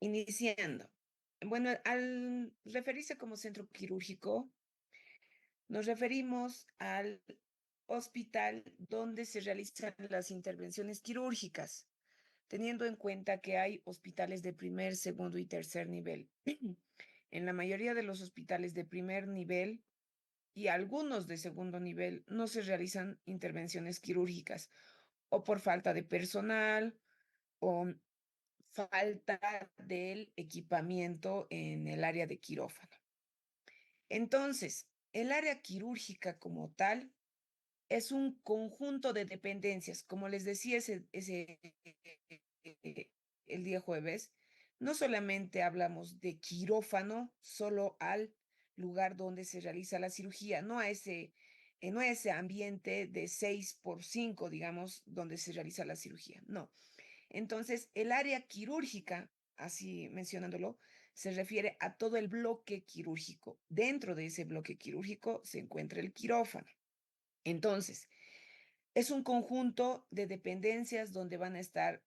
Iniciando. Bueno, al referirse como centro quirúrgico, nos referimos al hospital donde se realizan las intervenciones quirúrgicas, teniendo en cuenta que hay hospitales de primer, segundo y tercer nivel. En la mayoría de los hospitales de primer nivel y algunos de segundo nivel no se realizan intervenciones quirúrgicas o por falta de personal o falta del equipamiento en el área de quirófano. Entonces, el área quirúrgica como tal es un conjunto de dependencias. Como les decía el día jueves, no solamente hablamos de quirófano, solo al lugar donde se realiza la cirugía, no a ese ambiente de 6 por 5, digamos, donde se realiza la cirugía. No. Entonces, el área quirúrgica, así mencionándolo, se refiere a todo el bloque quirúrgico. Dentro de ese bloque quirúrgico se encuentra el quirófano. Entonces, es un conjunto de dependencias donde van a estar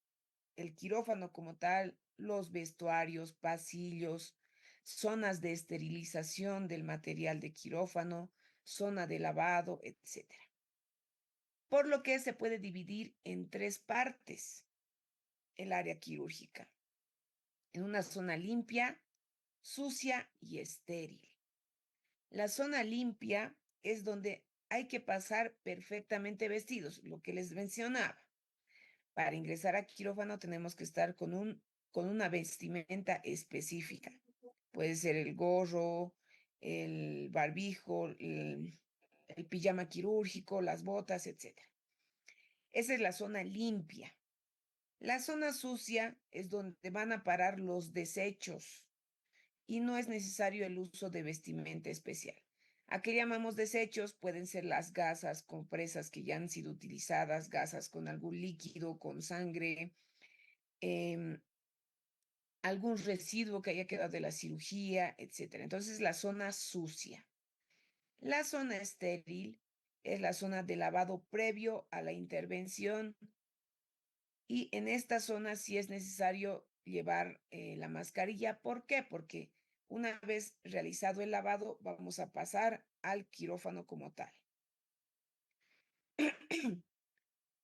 el quirófano como tal, los vestuarios, pasillos, zonas de esterilización del material de quirófano, zona de lavado, etcétera. Por lo que se puede dividir en 3 partes el área quirúrgica: en una zona limpia, sucia y estéril. La zona limpia es donde hay que pasar perfectamente vestidos, lo que les mencionaba. Para ingresar a quirófano tenemos que estar con una vestimenta específica. Puede ser el gorro, el barbijo, el pijama quirúrgico, las botas, etcétera. Esa es la zona limpia. La zona sucia es donde van a parar los desechos y no es necesario el uso de vestimenta especial. ¿A qué llamamos desechos? Pueden ser las gasas, compresas que ya han sido utilizadas, gasas con algún líquido, con sangre, em, algún residuo que haya quedado de la cirugía, etcétera. Entonces, la zona sucia. La zona estéril es la zona de lavado previo a la intervención, y en esta zona sí es necesario llevar la mascarilla. ¿Por qué? Porque una vez realizado el lavado, vamos a pasar al quirófano como tal.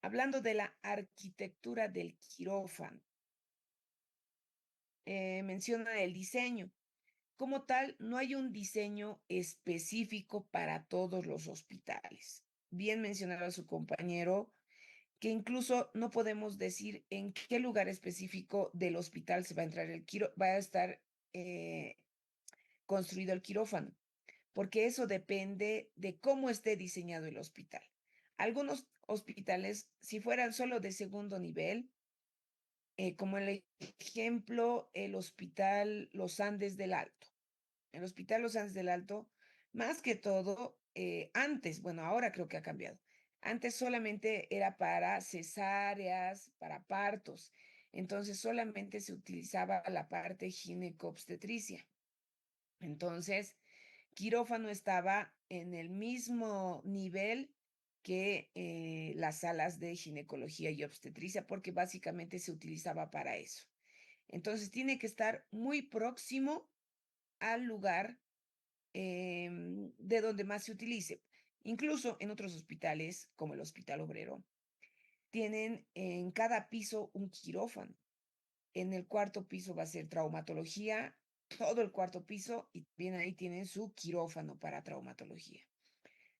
Hablando de la arquitectura del quirófano, menciona el diseño. Como tal, no hay un diseño específico para todos los hospitales. Bien mencionaba su compañero que incluso no podemos decir en qué lugar específico del hospital se va a entrar va a estar construido el quirófano, porque eso depende de cómo esté diseñado el hospital. Algunos hospitales, si fueran solo de segundo nivel, como el ejemplo, el Hospital Los Andes del Alto. El Hospital Los Andes del Alto, más que todo, antes, bueno, ahora creo que ha cambiado. Antes solamente era para cesáreas, para partos. Entonces solamente se utilizaba la parte ginecobstetricia. Entonces, quirófano estaba en el mismo nivel que las salas de ginecología y obstetricia, porque básicamente se utilizaba para eso. Entonces, tiene que estar muy próximo al lugar de donde más se utilice. Incluso en otros hospitales, como el Hospital Obrero, tienen en cada piso un quirófano. En el cuarto piso va a ser traumatología, todo el cuarto piso, y bien ahí tienen su quirófano para traumatología.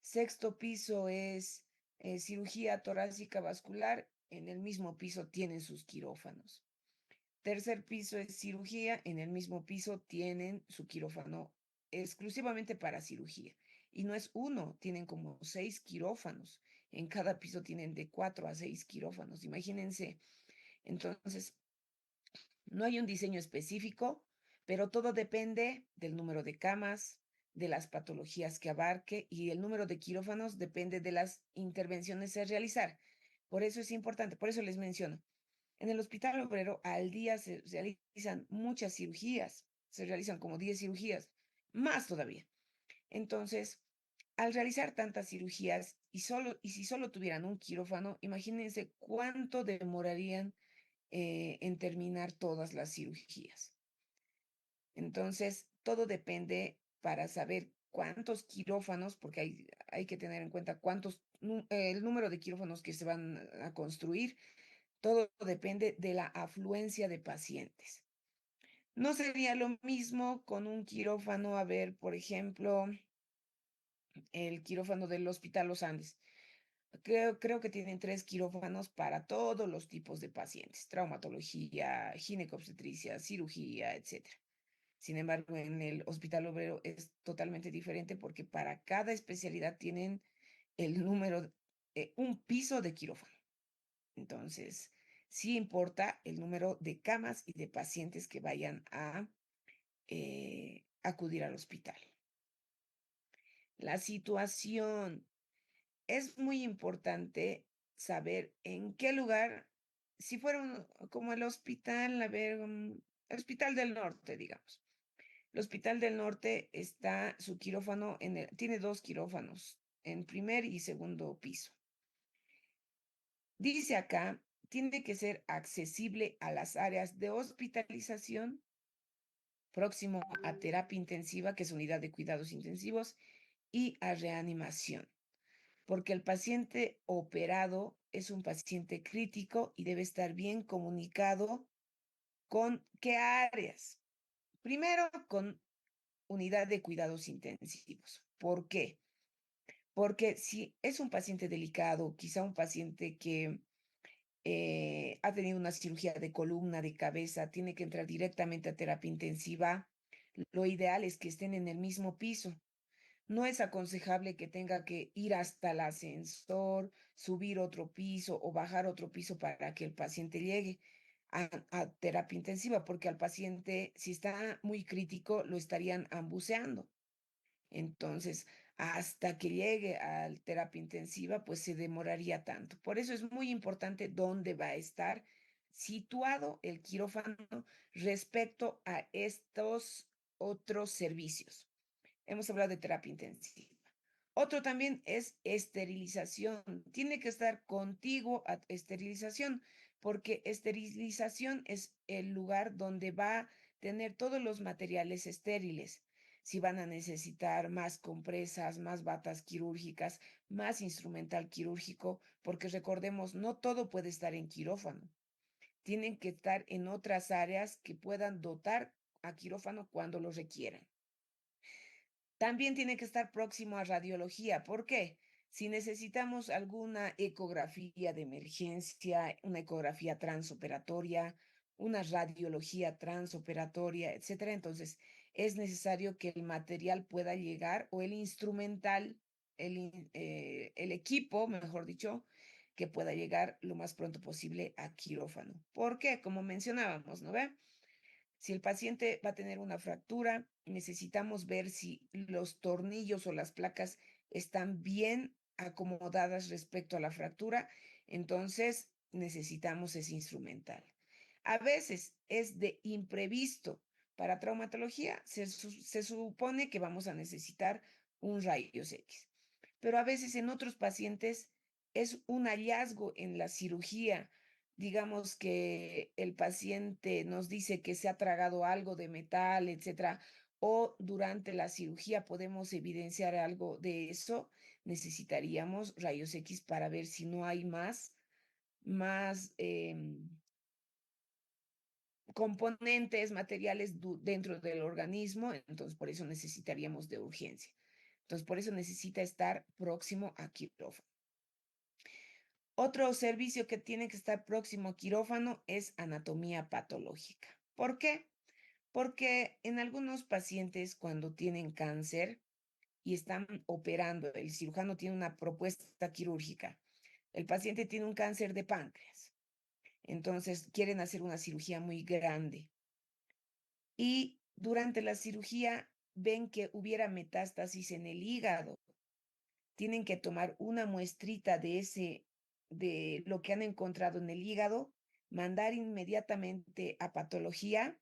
Sexto piso es cirugía torácica vascular, en el mismo piso tienen sus quirófanos. Tercer piso es cirugía, en el mismo piso tienen su quirófano exclusivamente para cirugía. Y no es uno, tienen como 6 quirófanos. En cada piso tienen de 4 a 6 quirófanos. Imagínense. Entonces, no hay un diseño específico, pero todo depende del número de camas, de las patologías que abarque, y el número de quirófanos depende de las intervenciones a realizar. Por eso es importante, por eso les menciono. En el Hospital Obrero al día se realizan muchas cirugías, se realizan como 10 cirugías, más todavía. Entonces, al realizar tantas cirugías y si solo tuvieran un quirófano, imagínense cuánto demorarían en terminar todas las cirugías. Entonces, todo depende para saber cuántos quirófanos, porque hay que tener en cuenta el número de quirófanos que se van a construir, todo depende de la afluencia de pacientes. No sería lo mismo con un quirófano, a ver, por ejemplo, el quirófano del Hospital Los Andes. Creo que tienen 3 quirófanos para todos los tipos de pacientes: traumatología, ginecobstetricia, cirugía, etcétera. Sin embargo, en el Hospital Obrero es totalmente diferente porque para cada especialidad tienen el número, un piso de quirófano. Entonces, sí importa el número de camas y de pacientes que vayan a acudir al hospital. La situación. Es muy importante saber en qué lugar, si fuera como el hospital, a ver, el Hospital del Norte, digamos. El Hospital del Norte está su quirófano tiene 2 quirófanos en primer y segundo piso. Dice acá, tiene que ser accesible a las áreas de hospitalización, próximo a terapia intensiva, que es unidad de cuidados intensivos, y a reanimación, porque el paciente operado es un paciente crítico y debe estar bien comunicado con qué áreas. Primero, con unidad de cuidados intensivos. ¿Por qué? Porque si es un paciente delicado, quizá un paciente que ha tenido una cirugía de columna, de cabeza, tiene que entrar directamente a terapia intensiva, lo ideal es que estén en el mismo piso. No es aconsejable que tenga que ir hasta el ascensor, subir otro piso o bajar otro piso para que el paciente llegue a terapia intensiva, porque al paciente, si está muy crítico, lo estarían ambuceando. Entonces, hasta que llegue a terapia intensiva, pues se demoraría tanto. Por eso es muy importante dónde va a estar situado el quirófano respecto a estos otros servicios. Hemos hablado de terapia intensiva. Otro también es esterilización. Tiene que estar contiguo a esterilización, porque esterilización es el lugar donde va a tener todos los materiales estériles. Si van a necesitar más compresas, más batas quirúrgicas, más instrumental quirúrgico, porque recordemos, no todo puede estar en quirófano. Tienen que estar en otras áreas que puedan dotar a quirófano cuando lo requieran. También tiene que estar próximo a radiología. ¿Por qué? Si necesitamos alguna ecografía de emergencia, una ecografía transoperatoria, una radiología transoperatoria, etcétera, entonces es necesario que el material pueda llegar, o el instrumental, el equipo, mejor dicho, que pueda llegar lo más pronto posible a quirófano. ¿Por qué? Como mencionábamos, ¿no ve? Si el paciente va a tener una fractura, necesitamos ver si los tornillos o las placas están bien acomodadas respecto a la fractura, entonces necesitamos ese instrumental. A veces es de imprevisto. Para traumatología se supone que vamos a necesitar un rayos X, pero a veces en otros pacientes es un hallazgo en la cirugía. Digamos que el paciente nos dice que se ha tragado algo de metal, etcétera, o durante la cirugía podemos evidenciar algo de eso, necesitaríamos rayos X para ver si no hay más componentes, materiales dentro del organismo, entonces por eso necesitaríamos de urgencia. Entonces, por eso necesita estar próximo a quirófano. Otro servicio que tiene que estar próximo a quirófano es anatomía patológica. ¿Por qué? Porque en algunos pacientes, cuando tienen cáncer y están operando, el cirujano tiene una propuesta quirúrgica. El paciente tiene un cáncer de páncreas. Entonces quieren hacer una cirugía muy grande. Y durante la cirugía ven que hubiera metástasis en el hígado. Tienen que tomar una muestrita de lo que han encontrado en el hígado, mandar inmediatamente a patología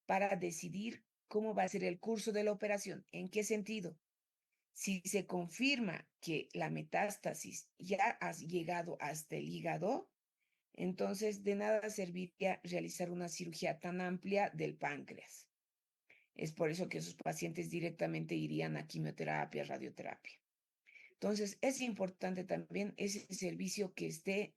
para decidir cómo va a ser el curso de la operación. ¿En qué sentido? Si se confirma que la metástasis ya ha llegado hasta el hígado, entonces de nada serviría realizar una cirugía tan amplia del páncreas. Es por eso que esos pacientes directamente irían a quimioterapia, radioterapia. Entonces, es importante también ese servicio que esté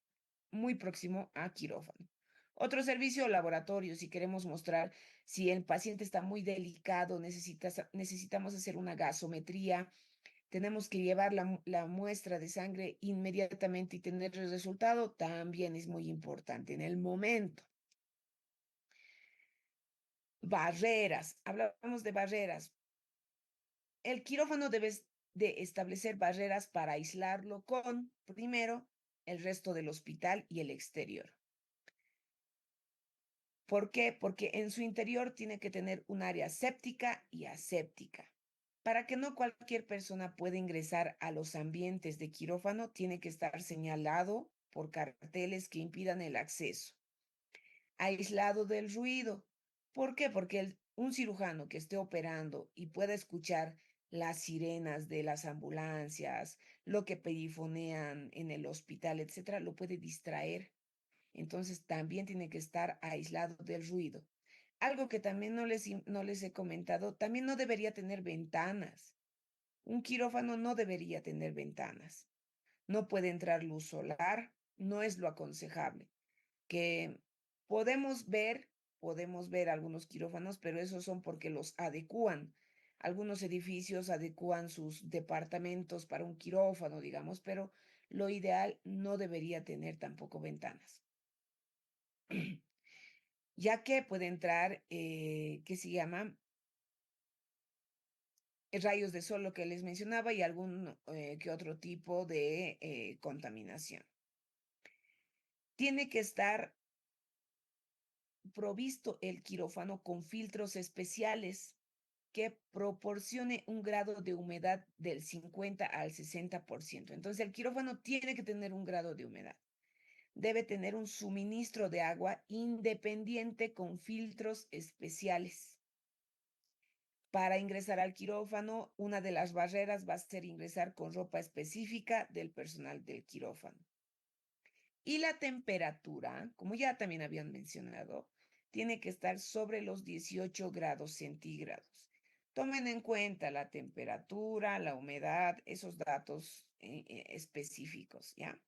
muy próximo a quirófano. Otro servicio, laboratorio, si queremos mostrar si el paciente está muy delicado, necesitamos hacer una gasometría, tenemos que llevar la muestra de sangre inmediatamente y tener el resultado, también es muy importante en el momento. Barreras, hablamos de barreras. El quirófano debe de establecer barreras para aislarlo con, primero, el resto del hospital y el exterior. ¿Por qué? Porque en su interior tiene que tener un área séptica y aséptica. Para que no cualquier persona pueda ingresar a los ambientes de quirófano, tiene que estar señalado por carteles que impidan el acceso. Aislado del ruido. ¿Por qué? Porque un cirujano que esté operando y pueda escuchar las sirenas de las ambulancias, lo que perifonean en el hospital, etcétera, lo puede distraer. Entonces también tiene que estar aislado del ruido. Algo que también no les he comentado, también no debería tener ventanas. Un quirófano no debería tener ventanas. No puede entrar luz solar, no es lo aconsejable. Que podemos ver, podemos ver algunos quirófanos, pero esos son porque los adecúan. Algunos edificios adecúan sus departamentos para un quirófano, digamos, pero lo ideal no debería tener tampoco ventanas. Ya que puede entrar, ¿qué se llama? Rayos de sol, lo que les mencionaba, y algún que otro tipo de contaminación. Tiene que estar provisto el quirófano con filtros especiales que proporcione un grado de humedad del 50 al 60%. Entonces, el quirófano tiene que tener un grado de humedad. Debe tener un suministro de agua independiente con filtros especiales. Para ingresar al quirófano, una de las barreras va a ser ingresar con ropa específica del personal del quirófano. Y la temperatura, como ya también habían mencionado, tiene que estar sobre los 18 grados centígrados. Tomen en cuenta la temperatura, la humedad, esos datos específicos, ¿ya?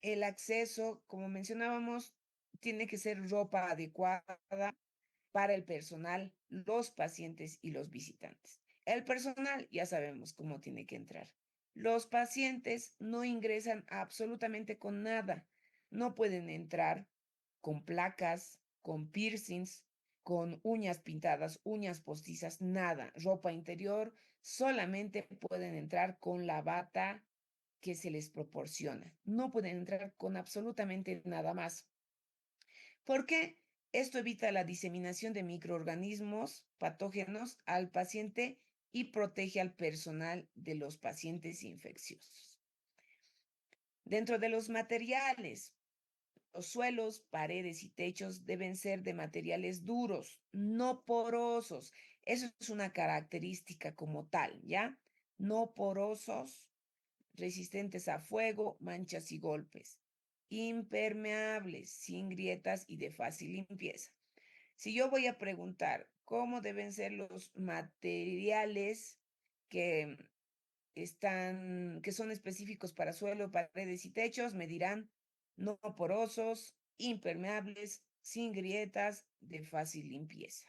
El acceso, como mencionábamos, tiene que ser ropa adecuada para el personal, los pacientes y los visitantes. El personal ya sabemos cómo tiene que entrar. Los pacientes no ingresan absolutamente con nada. No pueden entrar con placas, con piercings, con uñas pintadas, uñas postizas, nada. Ropa interior, solamente pueden entrar con la bata que se les proporciona. No pueden entrar con absolutamente nada más. ¿Por qué? Esto evita la diseminación de microorganismos patógenos al paciente y protege al personal de los pacientes infecciosos. Dentro de los materiales, los suelos, paredes y techos deben ser de materiales duros, no porosos. Eso es una característica como tal, ¿ya? No porosos, resistentes a fuego, manchas y golpes, impermeables, sin grietas y de fácil limpieza. Si yo voy a preguntar cómo deben ser los materiales que que son específicos para suelo, paredes y techos, me dirán no porosos, impermeables, sin grietas, de fácil limpieza.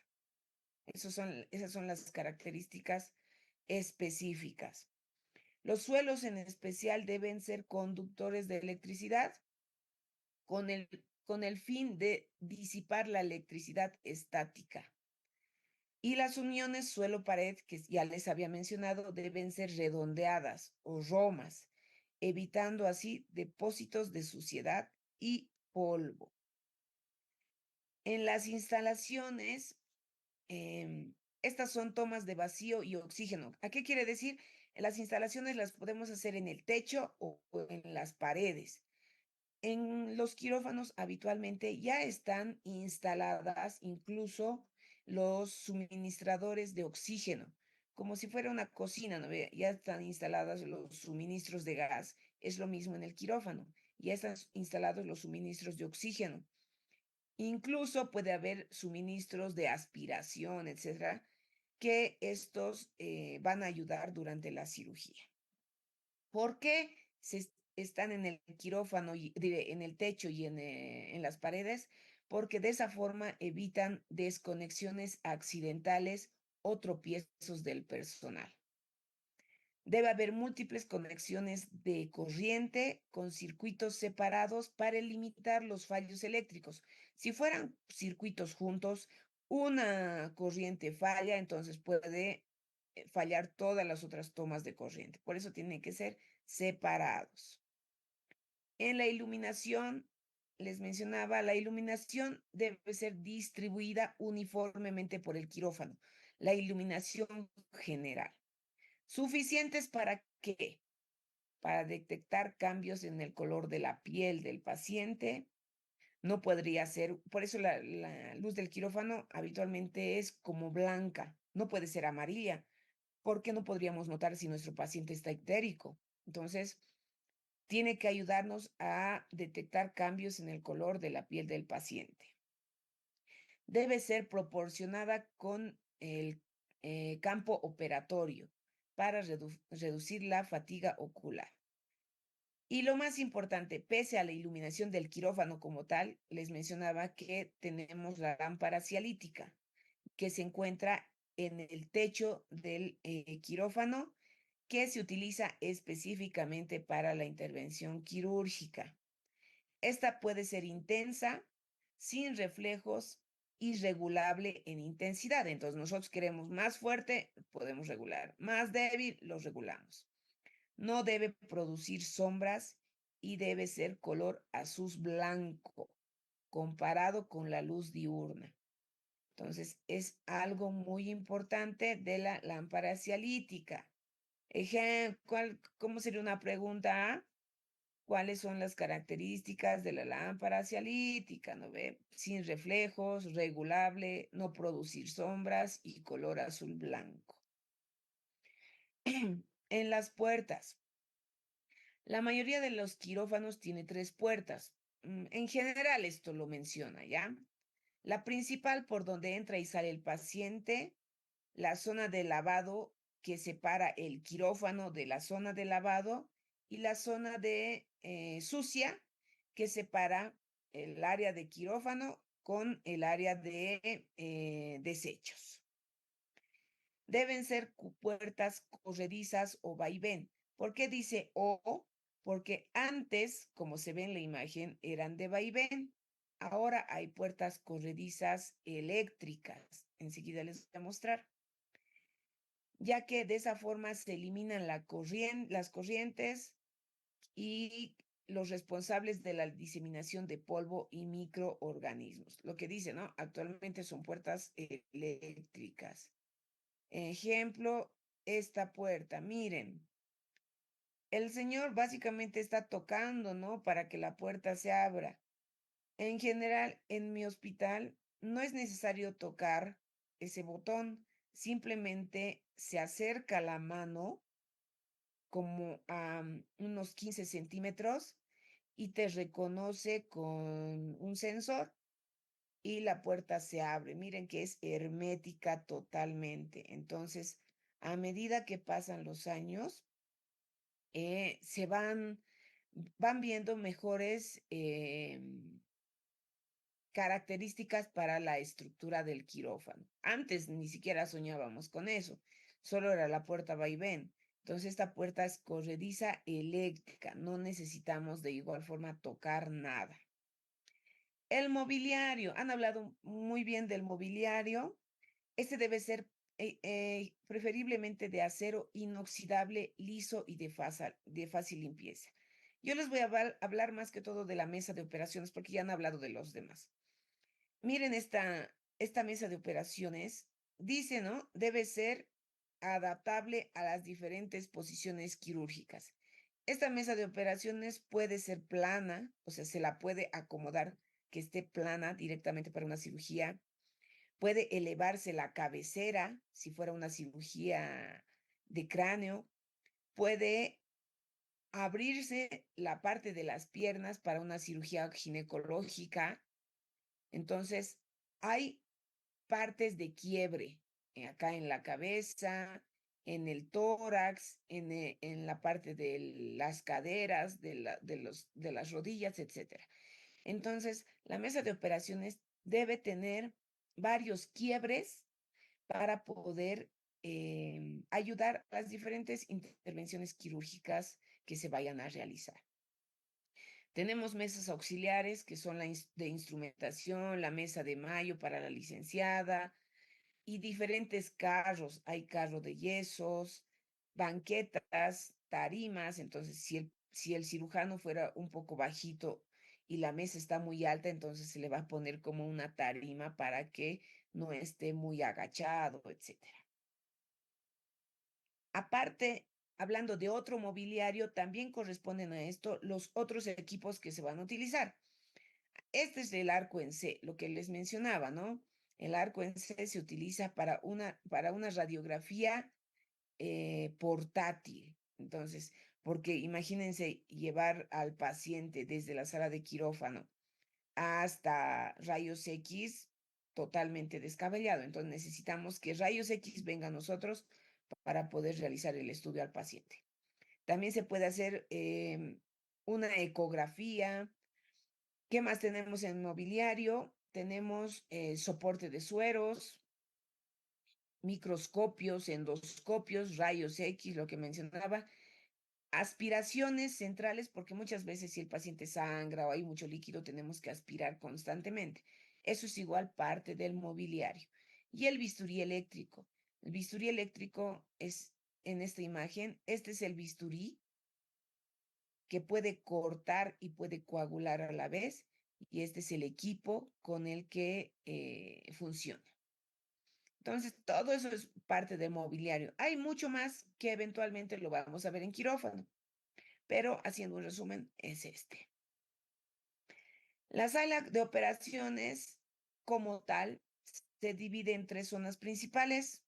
Esas son las características específicas. Los suelos en especial deben ser conductores de electricidad con con el fin de disipar la electricidad estática. Y las uniones suelo-pared, que ya les había mencionado, deben ser redondeadas o romas, evitando así depósitos de suciedad y polvo. En las instalaciones, estas son tomas de vacío y oxígeno. ¿A qué quiere decir? Las instalaciones las podemos hacer en el techo o en las paredes. En los quirófanos habitualmente ya están instaladas incluso los suministradores de oxígeno, como si fuera una cocina, ¿no ve? Ya están instalados los suministros de gas. Es lo mismo en el quirófano. Ya están instalados los suministros de oxígeno. Incluso puede haber suministros de aspiración, etcétera, que estos van a ayudar durante la cirugía. ¿Por qué están en el quirófano, en el techo y en las paredes? Porque de esa forma evitan desconexiones accidentales o tropiezos del personal. Debe haber múltiples conexiones de corriente con circuitos separados para limitar los fallos eléctricos. Si fueran circuitos juntos, una corriente falla, entonces puede fallar todas las otras tomas de corriente. Por eso tienen que ser separados. En la iluminación, les mencionaba, la iluminación debe ser distribuida uniformemente por el quirófano. La iluminación general. ¿Suficientes para qué? Para detectar cambios en el color de la piel del paciente. No podría ser, por eso la luz del quirófano habitualmente es como blanca, no puede ser amarilla, porque no podríamos notar si nuestro paciente está ictérico. Entonces, tiene que ayudarnos a detectar cambios en el color de la piel del paciente. Debe ser proporcionada con el campo operatorio para reducir la fatiga ocular. Y lo más importante, pese a la iluminación del quirófano como tal, les mencionaba que tenemos la lámpara cialítica, que se encuentra en el techo del quirófano, que se utiliza específicamente para la intervención quirúrgica. Esta puede ser intensa, sin reflejos y regulable en intensidad. Entonces, nosotros queremos más fuerte, podemos regular. Más débil, lo regulamos. No debe producir sombras y debe ser color azul blanco comparado con la luz diurna. Entonces, es algo muy importante de la lámpara cialítica. ¿Cómo sería una pregunta? ¿Cuáles son las características de la lámpara cialítica? ¿No ve? Sin reflejos, regulable, no producir sombras y color azul blanco. En las puertas. La mayoría de los quirófanos tiene 3 puertas. En general esto lo menciona, ¿ya? La principal por donde entra y sale el paciente, la zona de lavado que separa el quirófano de la zona de lavado y la zona de sucia que separa el área de quirófano con el área de desechos. Deben ser puertas corredizas o vaivén. ¿Por qué dice o? Porque antes, como se ve en la imagen, eran de vaivén. Ahora hay puertas corredizas eléctricas. Enseguida les voy a mostrar. Ya que de esa forma se eliminan las corrientes y los responsables de la diseminación de polvo y microorganismos. Lo que dice, ¿no? Actualmente son puertas eléctricas. Ejemplo, esta puerta. Miren, el señor básicamente está tocando, ¿no? Para que la puerta se abra. En general, en mi hospital no es necesario tocar ese botón. Simplemente se acerca la mano como a unos 15 centímetros y te reconoce con un sensor y la puerta se abre. Miren que es hermética totalmente. Entonces, a medida que pasan los años, se van viendo mejores características para la estructura del quirófano. Antes ni siquiera soñábamos con eso, solo era la puerta vaivén. Entonces esta puerta es corrediza eléctrica, no necesitamos de igual forma tocar nada. El mobiliario, han hablado muy bien del mobiliario. Este debe ser preferiblemente de acero inoxidable, liso y de fácil limpieza. Yo les voy a hablar más que todo de la mesa de operaciones porque ya han hablado de los demás. Miren esta mesa de operaciones, dice, ¿no? Debe ser adaptable a las diferentes posiciones quirúrgicas. Esta mesa de operaciones puede ser plana, o sea, se la puede acomodar que esté plana directamente para una cirugía. Puede elevarse la cabecera si fuera una cirugía de cráneo. Puede abrirse la parte de las piernas para una cirugía ginecológica. Entonces, hay partes de quiebre acá en la cabeza, en el tórax, en la parte de las caderas, de las rodillas, etc. Entonces, la mesa de operaciones debe tener varios quiebres para poder ayudar a las diferentes intervenciones quirúrgicas que se vayan a realizar. Tenemos mesas auxiliares que son de instrumentación, la mesa de mayo para la licenciada y diferentes carros. Hay carro de yesos, banquetas, tarimas. Entonces, si el cirujano fuera un poco bajito y la mesa está muy alta, entonces se le va a poner como una tarima para que no esté muy agachado, etcétera. Aparte, hablando de otro mobiliario, también corresponden a esto los otros equipos que se van a utilizar. Este es el arco en C, lo que les mencionaba, ¿no? El arco en C se utiliza para una radiografía portátil. Entonces, porque imagínense llevar al paciente desde la sala de quirófano hasta rayos X totalmente descabellado. Entonces necesitamos que rayos X venga a nosotros para poder realizar el estudio al paciente. También se puede hacer una ecografía. ¿Qué más tenemos en mobiliario? Tenemos soporte de sueros, microscopios, endoscopios, rayos X, lo que mencionaba, aspiraciones centrales, porque muchas veces si el paciente sangra o hay mucho líquido, tenemos que aspirar constantemente. Eso es igual parte del mobiliario. Y el bisturí eléctrico. El bisturí eléctrico es en esta imagen, este es el bisturí que puede cortar y puede coagular a la vez, y este es el equipo con el que funciona. Entonces, todo eso es parte del mobiliario. Hay mucho más que eventualmente lo vamos a ver en quirófano, pero haciendo un resumen, es este. La sala de operaciones como tal se divide en tres zonas principales.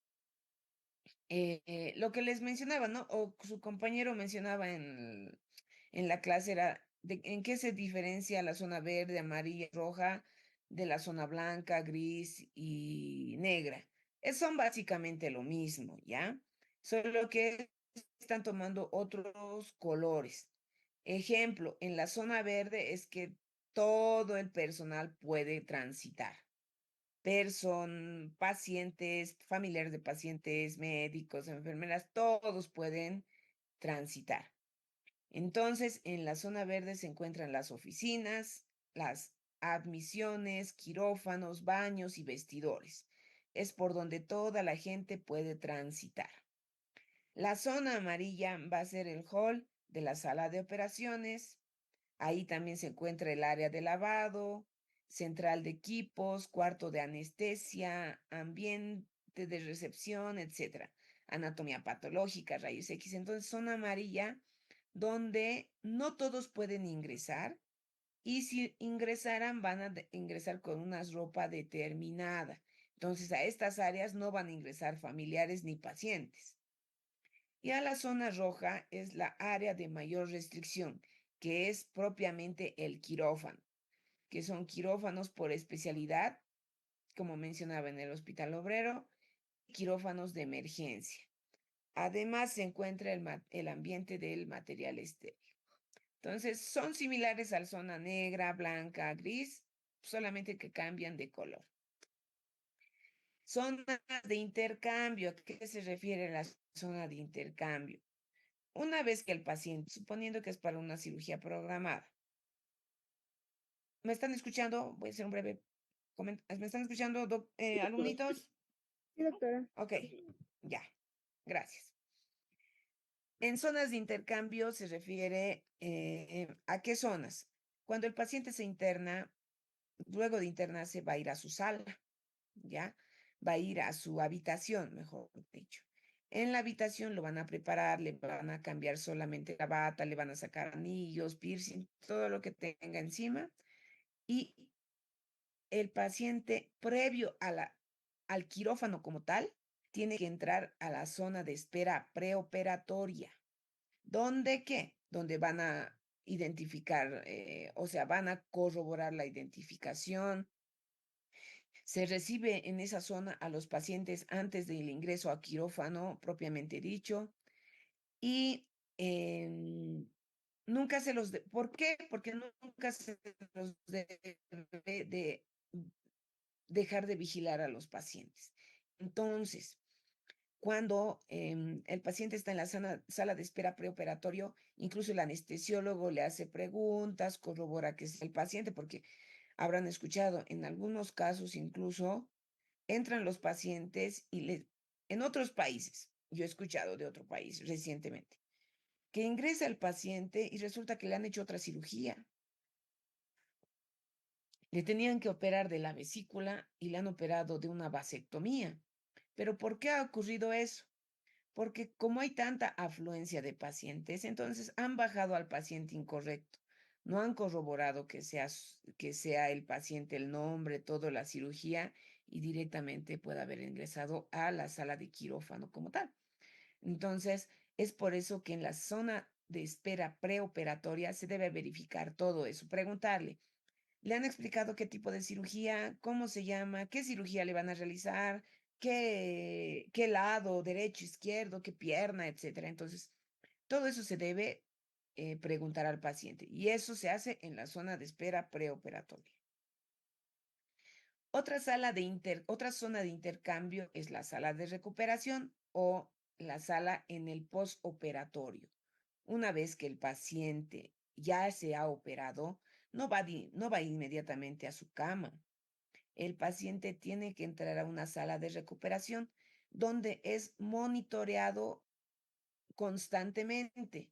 Lo que les mencionaba, ¿no? O su compañero mencionaba en la clase era en qué se diferencia la zona verde, amarilla, roja de la zona blanca, gris y negra. Son básicamente lo mismo, ¿ya? Solo que están tomando otros colores. Ejemplo, en la zona verde es que todo el personal puede transitar. Pacientes, familiares de pacientes, médicos, enfermeras, todos pueden transitar. Entonces, en la zona verde se encuentran las oficinas, las admisiones, quirófanos, baños y vestidores. Es por donde toda la gente puede transitar. La zona amarilla va a ser el hall de la sala de operaciones. Ahí también se encuentra el área de lavado, central de equipos, cuarto de anestesia, ambiente de recepción, etcétera. Anatomía patológica, rayos X. Entonces, zona amarilla donde no todos pueden ingresar y si ingresaran van a ingresar con una ropa determinada. Entonces, a estas áreas no van a ingresar familiares ni pacientes. Y a la zona roja es la área de mayor restricción, que es propiamente el quirófano, que son quirófanos por especialidad, como mencionaba en el Hospital Obrero, quirófanos de emergencia. Además, se encuentra el ambiente del material estéril. Entonces, son similares a la zona negra, blanca, gris, solamente que cambian de color. Zonas de intercambio. ¿A qué se refiere la zona de intercambio? Una vez que el paciente, suponiendo que es para una cirugía programada, ¿me están escuchando? Voy a hacer un breve comentario. ¿Me están escuchando, alumnitos? Sí, doctora. Ok, ya, gracias. En zonas de intercambio se refiere a qué zonas. Cuando el paciente se interna, luego de internarse va a ir a su sala, ¿ya? Va a ir a su habitación, mejor dicho. En la habitación lo van a preparar, le van a cambiar solamente la bata, le van a sacar anillos, piercing, todo lo que tenga encima. Y el paciente, previo al quirófano como tal, tiene que entrar a la zona de espera preoperatoria. ¿Dónde qué? Donde van a identificar, o sea, van a corroborar la identificación, Se recibe en esa zona a los pacientes antes del ingreso a quirófano propiamente dicho y em, nunca se los... ¿Por qué? Porque nunca se los debe de dejar de vigilar a los pacientes. Entonces, cuando el paciente está en la sala de espera preoperatorio, incluso el anestesiólogo le hace preguntas, corrobora que es el paciente, porque habrán escuchado, en algunos casos incluso entran los pacientes en otros países, yo he escuchado de otro país recientemente, que ingresa el paciente y resulta que le han hecho otra cirugía. Le tenían que operar de la vesícula y le han operado de una vasectomía. ¿Pero por qué ha ocurrido eso? Porque como hay tanta afluencia de pacientes, entonces han bajado al paciente incorrecto. No han corroborado que sea el paciente el nombre, toda la cirugía y directamente puede haber ingresado a la sala de quirófano como tal. Entonces, es por eso que en la zona de espera preoperatoria se debe verificar todo eso, preguntarle, ¿le han explicado qué tipo de cirugía, cómo se llama, qué cirugía le van a realizar, qué lado, derecho, izquierdo, qué pierna, etcétera? Entonces, todo eso se debe preguntar al paciente y eso se hace en la zona de espera preoperatoria. Otra zona de intercambio es la sala de recuperación o la sala en el postoperatorio. Una vez que el paciente ya se ha operado, no va inmediatamente a su cama. El paciente tiene que entrar a una sala de recuperación donde es monitoreado constantemente.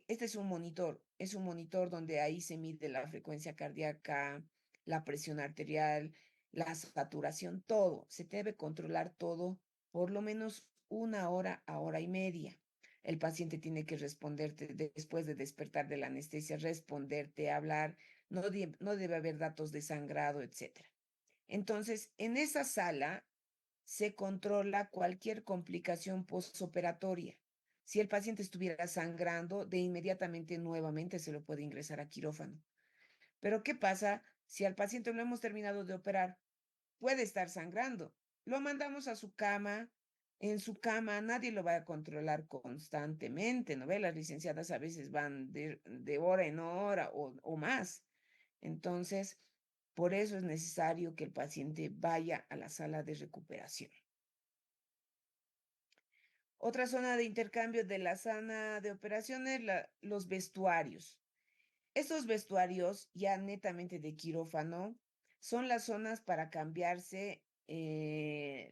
Este es un monitor donde ahí se mide la frecuencia cardíaca, la presión arterial, la saturación, todo. Se debe controlar todo por lo menos una hora a hora y media. El paciente tiene que responderte después de despertar de la anestesia, responderte, hablar, no debe haber datos de sangrado, etc. Entonces, en esa sala se controla cualquier complicación postoperatoria. Si el paciente estuviera sangrando, de inmediatamente nuevamente se lo puede ingresar a quirófano. Pero ¿qué pasa si al paciente lo hemos terminado de operar? Puede estar sangrando. Lo mandamos a su cama. En su cama nadie lo va a controlar constantemente, ¿no ve? Las licenciadas a veces van de hora en hora o más. Entonces, por eso es necesario que el paciente vaya a la sala de recuperación. Otra zona de intercambio de la sala de operaciones, los vestuarios. Estos vestuarios, ya netamente de quirófano, son las zonas para cambiarse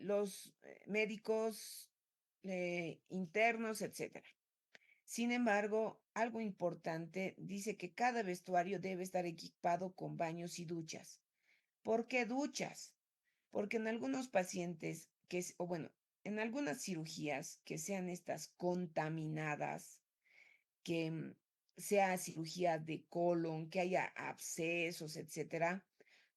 los médicos internos, etcétera. Sin embargo, algo importante dice que cada vestuario debe estar equipado con baños y duchas. ¿Por qué duchas? Porque en algunos pacientes, o bueno, en algunas cirugías que sean estas contaminadas, que sea cirugía de colon, que haya abscesos, etcétera,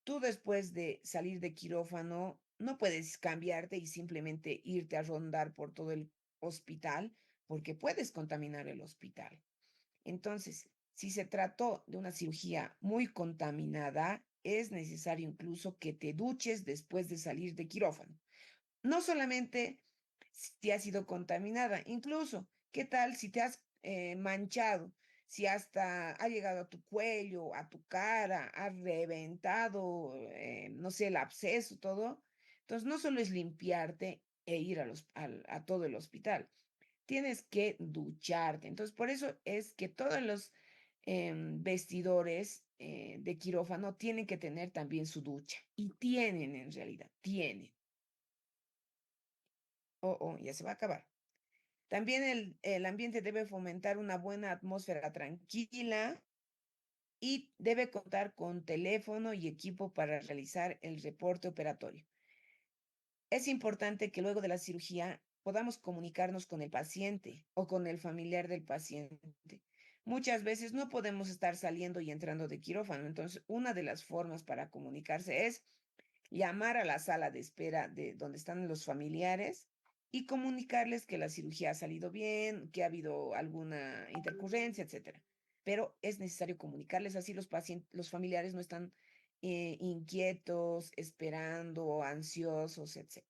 tú después de salir de quirófano no puedes cambiarte y simplemente irte a rondar por todo el hospital porque puedes contaminar el hospital. Entonces, si se trató de una cirugía muy contaminada, es necesario incluso que te duches después de salir de quirófano. No solamente si ha sido contaminada, incluso, ¿qué tal si te has manchado? Si hasta ha llegado a tu cuello, a tu cara, ha reventado, no sé, el absceso, todo. Entonces, no solo es limpiarte e ir a todo el hospital, tienes que ducharte. Entonces, por eso es que todos los vestidores de quirófano tienen que tener también su ducha. Y tienen en realidad, tienen. Oh, ya se va a acabar. También el ambiente debe fomentar una buena atmósfera tranquila y debe contar con teléfono y equipo para realizar el reporte operatorio. Es importante que luego de la cirugía podamos comunicarnos con el paciente o con el familiar del paciente. Muchas veces no podemos estar saliendo y entrando de quirófano, entonces una de las formas para comunicarse es llamar a la sala de espera de donde están los familiares y comunicarles que la cirugía ha salido bien, que ha habido alguna intercurrencia, etcétera. Pero es necesario comunicarles así los familiares no están inquietos, esperando, ansiosos, etc.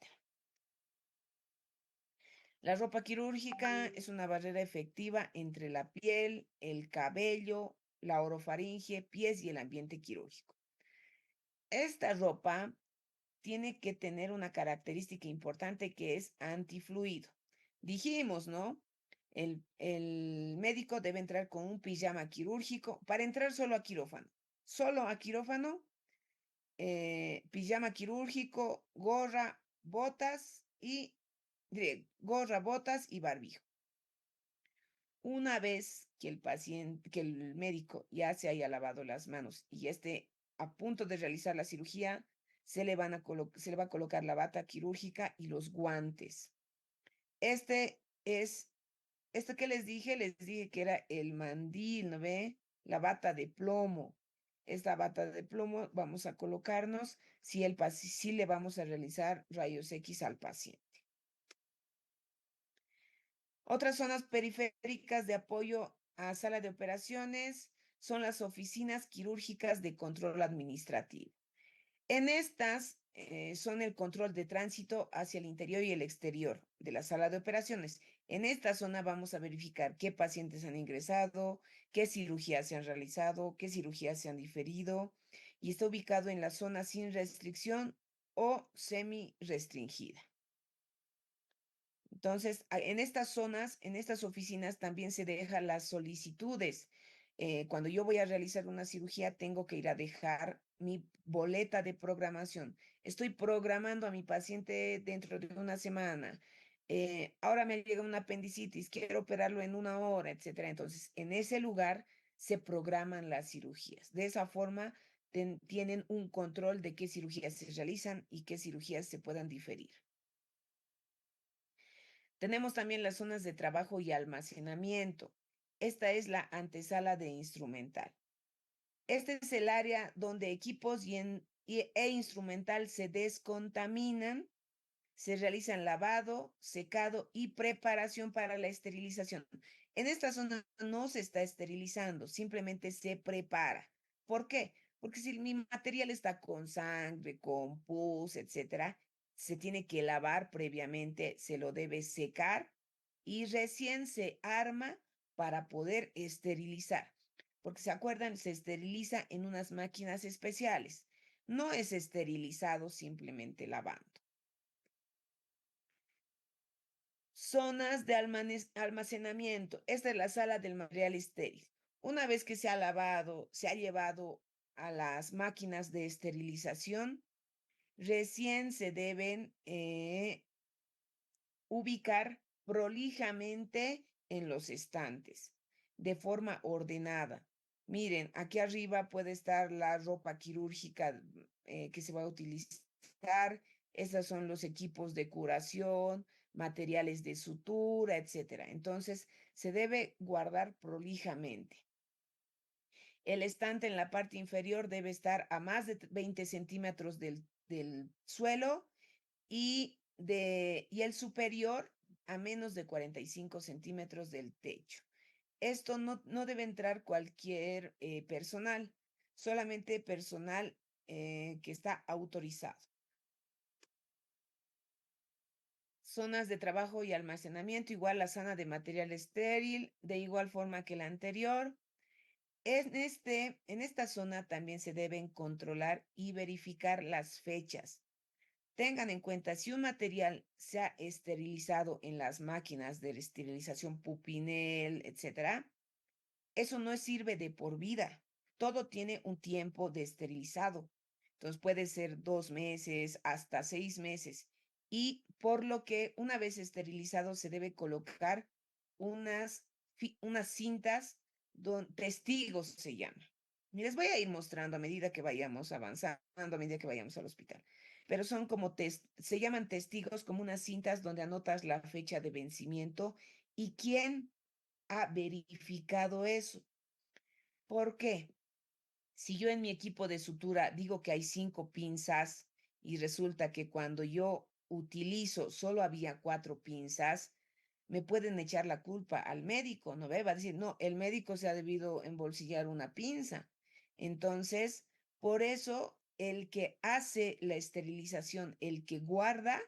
La ropa quirúrgica es una barrera efectiva entre la piel, el cabello, la orofaringe, pies y el ambiente quirúrgico. Esta ropa tiene que tener una característica importante que es antifluido. Dijimos, ¿no? El médico debe entrar con un pijama quirúrgico para entrar solo a quirófano. Solo a quirófano, pijama quirúrgico, gorra, botas y barbijo. Una vez que que el médico ya se haya lavado las manos y ya esté a punto de realizar la cirugía, se le va a colocar la bata quirúrgica y los guantes. Este es, esto que les dije que era el mandil, ¿no ve? La bata de plomo. Esta bata de plomo vamos a colocarnos si le vamos a realizar rayos X al paciente. Otras zonas periféricas de apoyo a sala de operaciones son las oficinas quirúrgicas de control administrativo. En estas son el control de tránsito hacia el interior y el exterior de la sala de operaciones. En esta zona vamos a verificar qué pacientes han ingresado, qué cirugías se han realizado, qué cirugías se han diferido, y está ubicado en la zona sin restricción o semi restringida. Entonces, en estas zonas, en estas oficinas también se dejan las solicitudes. Cuando yo voy a realizar una cirugía, tengo que ir a dejar mi boleta de programación. Estoy programando a mi paciente dentro de una semana. Ahora me llega una apendicitis, quiero operarlo en una hora, etcétera. Entonces, en ese lugar se programan las cirugías. De esa forma, tienen un control de qué cirugías se realizan y qué cirugías se puedan diferir. Tenemos también las zonas de trabajo y almacenamiento. Esta es la antesala de instrumental. Este es el área donde equipos e instrumental se descontaminan, se realizan lavado, secado y preparación para la esterilización. En esta zona no se está esterilizando, simplemente se prepara. ¿Por qué? Porque si mi material está con sangre, con pus, etcétera, se tiene que lavar previamente, se lo debe secar y recién se arma para poder esterilizar. Porque se acuerdan, se esteriliza en unas máquinas especiales. No es esterilizado simplemente lavando. Zonas de almacenamiento. Esta es la sala del material estéril. Una vez que se ha lavado, se ha llevado a las máquinas de esterilización, recién se deben ubicar prolijamente en los estantes, de forma ordenada. Miren, aquí arriba puede estar la ropa quirúrgica que se va a utilizar. Estos son los equipos de curación, materiales de sutura, etcétera. Entonces, se debe guardar prolijamente. El estante en la parte inferior debe estar a más de 20 centímetros del suelo y el superior a menos de 45 centímetros del techo. Esto no debe entrar cualquier personal, solamente personal que está autorizado. Zonas de trabajo y almacenamiento, igual la zona de material estéril, de igual forma que la anterior. En esta zona también se deben controlar y verificar las fechas. Tengan en cuenta, si un material se ha esterilizado en las máquinas de esterilización Pupinel, etcétera, eso no sirve de por vida. Todo tiene un tiempo de esterilizado. Entonces puede ser 2 meses hasta 6 meses. Y por lo que una vez esterilizado se debe colocar unas, unas cintas, testigos se llama. Y les voy a ir mostrando a medida que vayamos avanzando, a medida que vayamos al hospital. Pero son como se llaman testigos, como unas cintas donde anotas la fecha de vencimiento y quién ha verificado eso. ¿Por qué? Si yo en mi equipo de sutura digo que hay 5 pinzas y resulta que cuando yo utilizo solo había 4 pinzas, me pueden echar la culpa al médico, ¿no ve? Va a decir, no, el médico se ha debido embolsillar una pinza. Entonces, por eso el que hace la esterilización, el que guarda,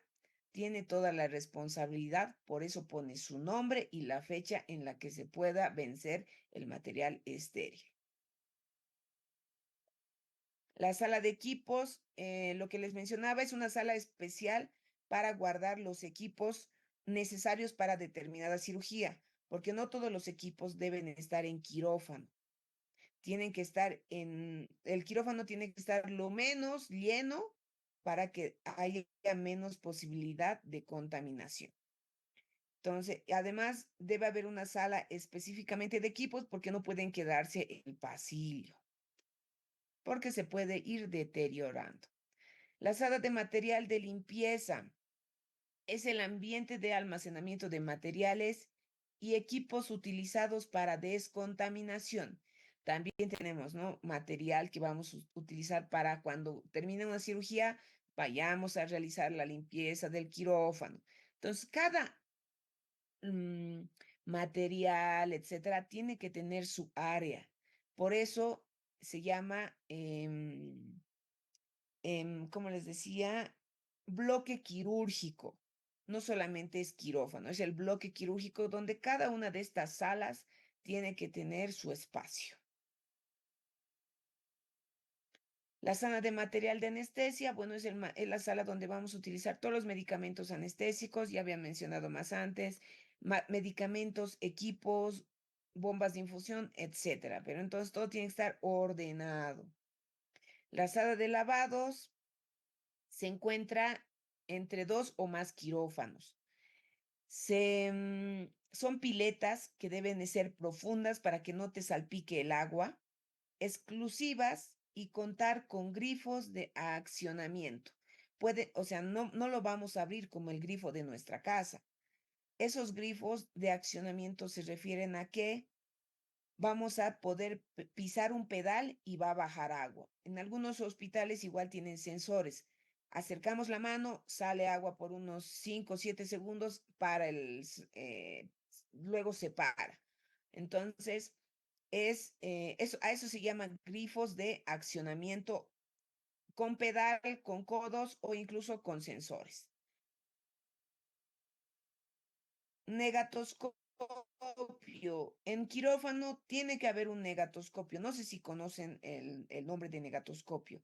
tiene toda la responsabilidad, por eso pone su nombre y la fecha en la que se pueda vencer el material estéril. La sala de equipos, lo que les mencionaba, es una sala especial para guardar los equipos necesarios para determinada cirugía, porque no todos los equipos deben estar en quirófano. Tienen que estar el quirófano tiene que estar lo menos lleno para que haya menos posibilidad de contaminación. Entonces, además, debe haber una sala específicamente de equipos porque no pueden quedarse en el pasillo, porque se puede ir deteriorando. La sala de material de limpieza es el ambiente de almacenamiento de materiales y equipos utilizados para descontaminación. También tenemos, ¿no?, material que vamos a utilizar para cuando termine una cirugía, vayamos a realizar la limpieza del quirófano. Entonces, cada mm, material, etcétera, tiene que tener su área. Por eso se llama, como les decía, bloque quirúrgico. No solamente es quirófano, es el bloque quirúrgico donde cada una de estas salas tiene que tener su espacio. La sala de material de anestesia, bueno, es la sala donde vamos a utilizar todos los medicamentos anestésicos, ya había mencionado más antes, medicamentos, equipos, bombas de infusión, etcétera. Pero entonces todo tiene que estar ordenado. La sala de lavados se encuentra entre dos o más quirófanos. Son piletas que deben de ser profundas para que no te salpique el agua, exclusivas y contar con grifos de accionamiento. O sea, no lo vamos a abrir como el grifo de nuestra casa. Esos grifos de accionamiento se refieren a que vamos a poder pisar un pedal y va a bajar agua. En algunos hospitales igual tienen sensores. Acercamos la mano, sale agua por unos 5 o 7 segundos, luego se para. Entonces, a eso se llaman grifos de accionamiento con pedal, con codos o incluso con sensores. Negatoscopio. En quirófano tiene que haber un negatoscopio. No sé si conocen el nombre de negatoscopio,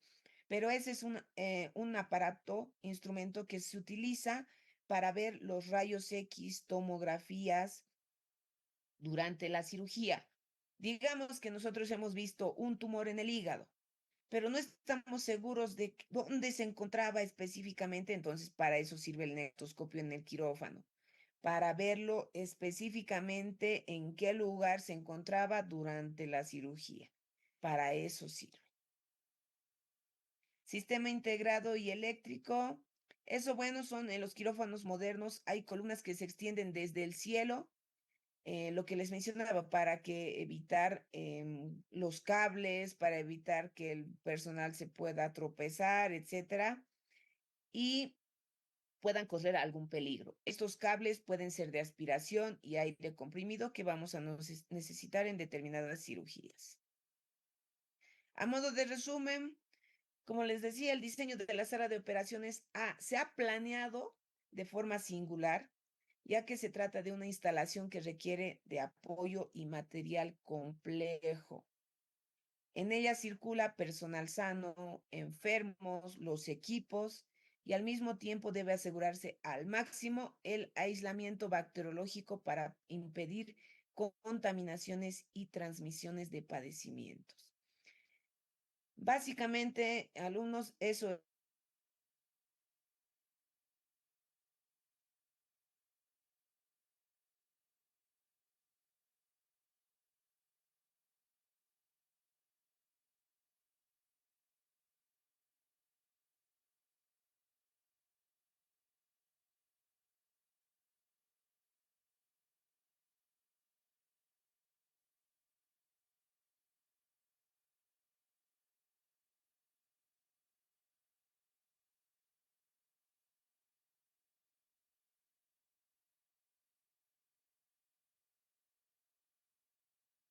pero ese es un aparato, instrumento que se utiliza para ver los rayos X, tomografías durante la cirugía. Digamos que nosotros hemos visto un tumor en el hígado, pero no estamos seguros de dónde se encontraba específicamente, entonces para eso sirve el negatoscopio en el quirófano, para verlo específicamente en qué lugar se encontraba durante la cirugía. Para eso sirve. Sistema integrado y eléctrico. Eso, bueno, son en los quirófanos modernos, hay columnas que se extienden desde el cielo, lo que les mencionaba, para que evitar los cables, para evitar que el personal se pueda tropezar, etcétera, y puedan correr algún peligro. Estos cables pueden ser de aspiración y aire comprimido que vamos a necesitar en determinadas cirugías. A modo de resumen, como les decía, el diseño de la sala de operaciones se ha planeado de forma singular, ya que se trata de una instalación que requiere de apoyo y material complejo. En ella circula personal sano, enfermos, los equipos y al mismo tiempo debe asegurarse al máximo el aislamiento bacteriológico para impedir contaminaciones y transmisiones de padecimientos. Básicamente, alumnos, eso